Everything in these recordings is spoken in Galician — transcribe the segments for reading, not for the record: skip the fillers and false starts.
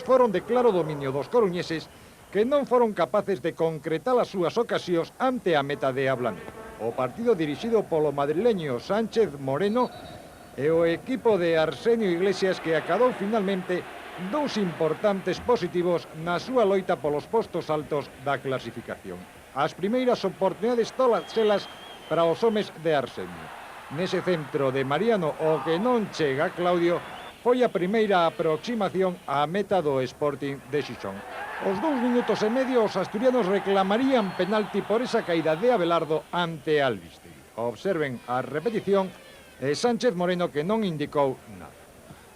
foron de claro dominio dos coruñeses que non foron capaces de concretar as súas ocasións ante a meta de Ablaneda. O partido dirixido polo madrileño Sánchez Moreno e o equipo de Arsenio Iglesias que acadou finalmente dous importantes positivos na súa loita polos postos altos da clasificación. As primeiras oportunidades todas elas para os homes de Arsenio. Nese centro de Mariano o que non chega Claudio foi a primeira aproximación á meta do Sporting de Xixón. Os 2 minutos e medio os asturianos reclamarían penalti por esa caída de Abelardo ante Albistegui. Observen a repetición e Sánchez Moreno que non indicou nada.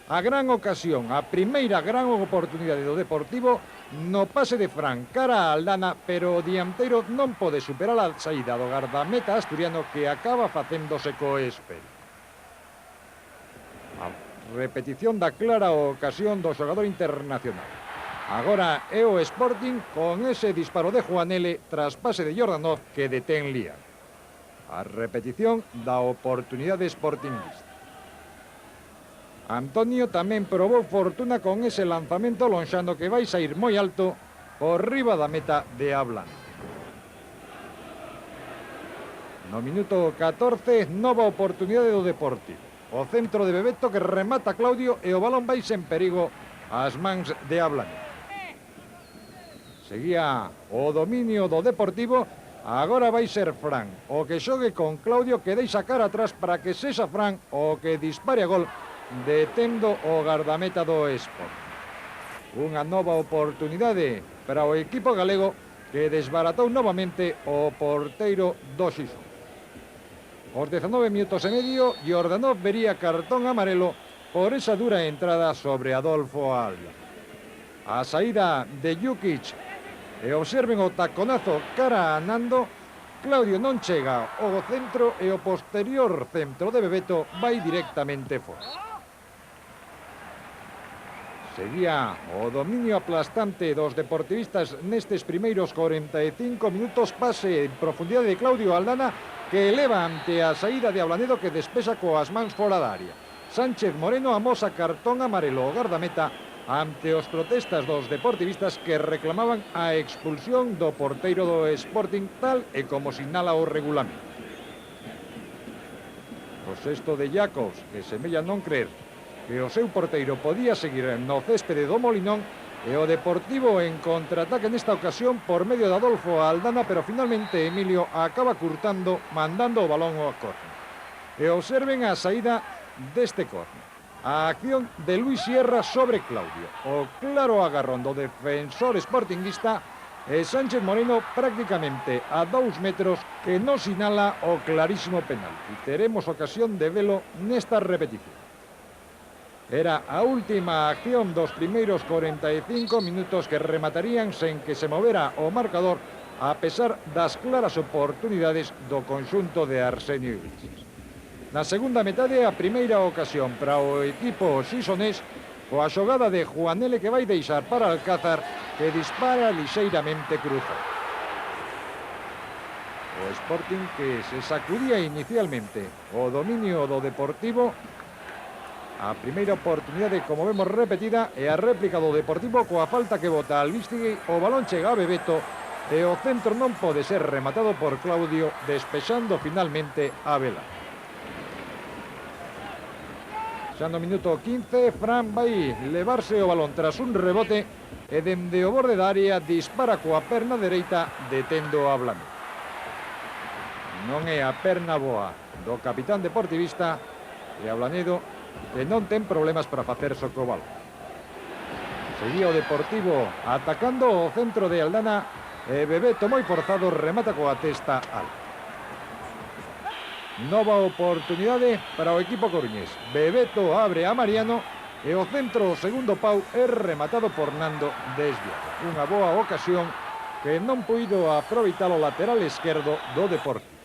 A gran ocasión, a primeira gran oportunidade do Deportivo no pase de Fran cara a Aldana, pero o dianteiro non pode superar a saída do gardameta asturiano que acaba facéndose co espello. A repetición da clara ocasión do xogador internacional. Agora é o Sporting con ese disparo de Juanele tras pase de Jordanov que detén Lía. A repetición da oportunidade sportingista. Antonio tamén probou fortuna con ese lanzamento lonxano que vai sair moi alto por riba da meta de Ablaneda. No minuto 14, nova oportunidade do Deportivo. O centro de Bebeto que remata Claudio e o balón vai sen perigo ás mans de Ablaneda. Seguía o dominio do Deportivo, agora vai ser Fran o que xogue con Claudio que deixa cara atrás para que sexa Fran o que dispare a gol detendo o gardameta do Sport. Unha nova oportunidade para o equipo galego que desbaratou novamente o porteiro do Xixón. Os 19 minutos e medio, Jordanov vería cartón amarelo por esa dura entrada sobre Adolfo Alba. A saída de Jukic e observen o taconazo cara a Nando. Claudio non chega ao centro e o posterior centro de Bebeto vai directamente fora. Seguía o dominio aplastante dos deportivistas nestes primeiros 45 minutos, pase en profundidade de Claudio Aldana que eleva ante a saída de Ablanedo que despexa coas mans fora da área. Sánchez Moreno amosa cartón amarelo ao gardameta ante os protestas dos deportivistas que reclamaban a expulsión do porteiro do Sporting tal e como sinala o regulamento. O sexto de Jacobs que semella non creer que o seu porteiro podía seguir no céspede do Molinón e o Deportivo en contraataque nesta ocasión por medio de Adolfo Aldana, pero finalmente Emilio acaba curtando, mandando o balón ao córner. E observen a saída deste córner. A acción de Luis Sierra sobre Claudio. O claro agarrón do defensor sportinguista e Sánchez Moreno prácticamente a 2 metros que non sinala o clarísimo penalti. Teremos ocasión de velo nesta repetición. Era a última acción dos primeiros 45 minutos que rematarían sen que se movera o marcador a pesar das claras oportunidades do conxunto de Arsenio Iglesias. Na segunda metade, a primeira ocasión para o equipo xisonés coa xogada de Juanele que vai deixar para Alcázar que dispara lixeiramente cruzado. O Sporting que se sacudía inicialmente o dominio do Deportivo. A primeira oportunidade, como vemos repetida, e a réplica do Deportivo coa falta que bota Albistegui, o balón chega a Bebeto e o centro non pode ser rematado por Claudio, despexando finalmente a Vela. Xa no minuto 15, Fran vai levarse o balón tras un rebote e dende o borde da área dispara coa perna dereita detendo a Blanco. Non é a perna boa do capitán deportivista e a Blanedo que non ten problemas para facerse co balón. Seguía o Deportivo atacando o centro de Aldana e Bebeto moi forzado remata coa testa alta. Nova oportunidade para o equipo coruñés. Bebeto abre a Mariano e o centro, o segundo pau, é rematado por Nando desviado. Unha boa ocasión que non puido aproveitar o lateral esquerdo do Deportivo.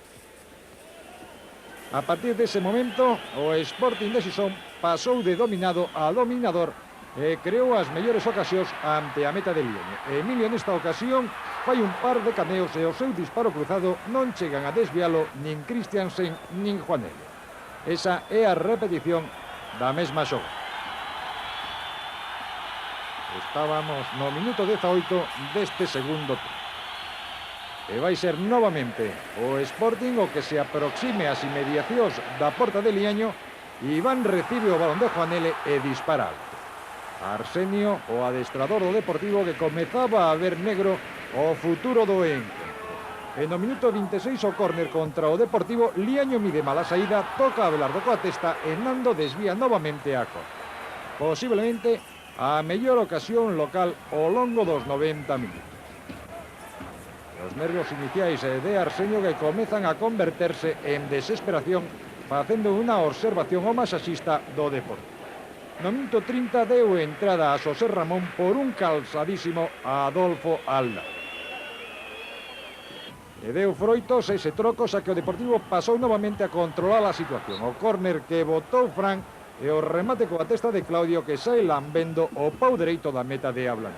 A partir dese momento, o Sporting de Xixón pasou de dominado a dominador e creou as mellores ocasións ante a meta de Lione. Emilio nesta ocasión fai un par de cameos e o seu disparo cruzado non chegan a desvialo nin Christiansen nin Juanele. Esa é a repetición da mesma xogada. Estábamos no minuto 18 deste segundo tempo. E vai ser novamente o Sporting o que se aproxime ás inmediacións da porta de Liaño. Iván recibe o balón de Juanele e dispara alto. Arsenio, o adestrador do Deportivo, que comezaba a ver negro o futuro do encontro. E no minuto 26 o córner contra o Deportivo, Liaño mide mala saída, toca a Abelardo coa testa e Nando desvía novamente a córner. Posiblemente a mellor ocasión local ao longo dos 90 minutos. Os nervios iniciais de Arsenio que comezan a converterse en desesperación facendo unha observación ao masaxista do Deportivo. No minuto 30 deu entrada a Xosé Ramón por un calzadísimo a Adolfo Alda. E deu froitos ese troco, xa que o Deportivo pasou novamente a controlar a situación. O córner que botou Fran e o remate coa testa de Claudio que sai lambendo o pau dereito da meta de Ablano.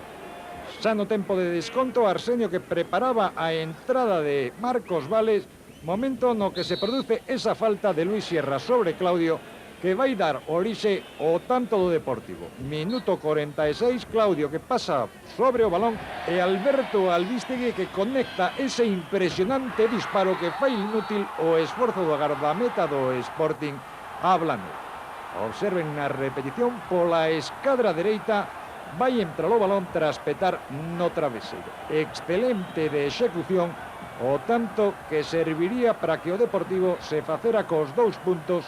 Xa no tempo de desconto, Arsenio que preparaba a entrada de Marcos Vales, momento no que se produce esa falta de Luis Sierra sobre Claudio que vai dar orixe ao tanto do Deportivo. Minuto 46, Claudio que pasa sobre o balón e Alberto Albistegui que conecta ese impresionante disparo que fai inútil o esforzo do gardameta do Sporting Ablano. Observen na repetición, pola escadra dereita vai entrar o balón tras petar no traveseiro. Excelente de execución, o tanto que serviría para que o Deportivo se facera cos 2 puntos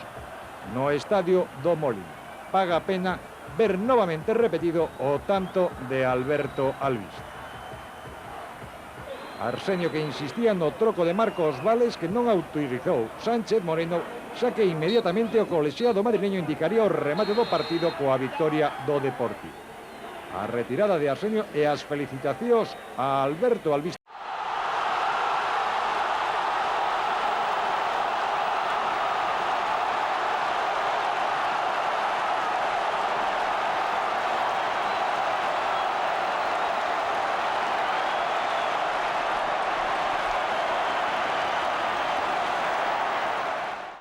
no estadio do Molino. Paga a pena ver novamente repetido o tanto de Alberto Albistegui. Arsenio que insistía no troco de Marcos Vales que non autorizou Sánchez Moreno, xa que inmediatamente o colexiado madrileño indicaría o remate do partido coa victoria do Deportivo. A retirada de Arsenio e as felicitacións a Alberto Albistegui